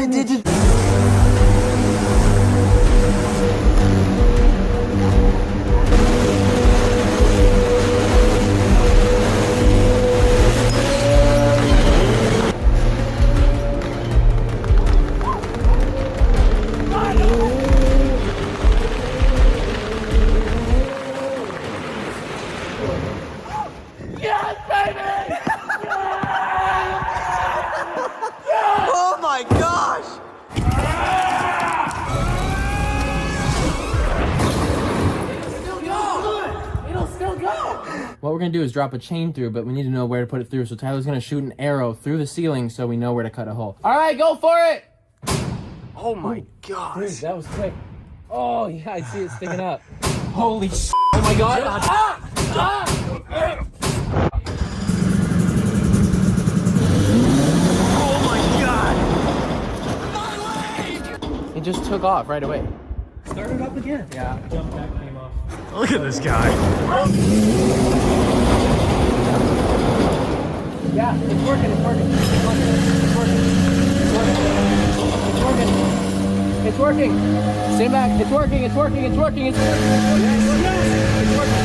Oh my gosh! It'll still go! What we're gonna do is drop a chain through, but we need to know where to put it through. So Tyler's gonna shoot an arrow through the ceiling so we know where to cut a hole. All right, go for it! Oh my gosh! Dude, that was quick. Oh yeah, I see it sticking up. Holy sh! Oh my god! Oh my god! It just took off right away. Start it up again. Yeah. Jump back, came off. Look at this guy. Yeah, it's working, it's working. It's working. It's working. It's working. Stand back. It's working, it's working, it's working, it's working. It's working.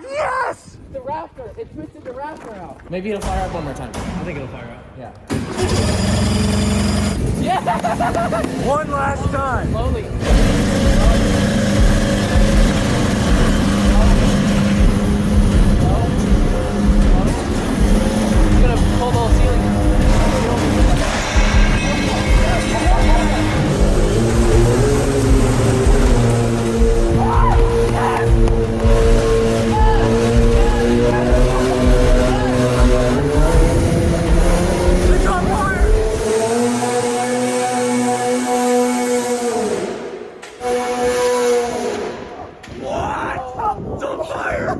Yes! The rafter. It twisted the rafter out. Maybe it'll fire up one more time. I think it'll fire out. Yeah. Yeah! One last time. Slowly. It's gonna pull the whole ceiling. It's on fire! What? It's on fire!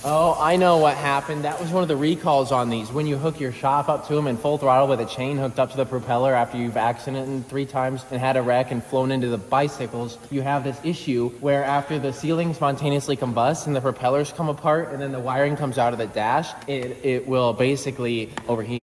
Oh, I know what happened. That was one of the recalls on these. When you hook your shop up to them in full throttle with a chain hooked up to the propeller after you've accidented 3 times and had a wreck and flown into the bicycles, you have this issue where after the ceiling spontaneously combusts and the propellers come apart and then the wiring comes out of the dash, it will basically overheat.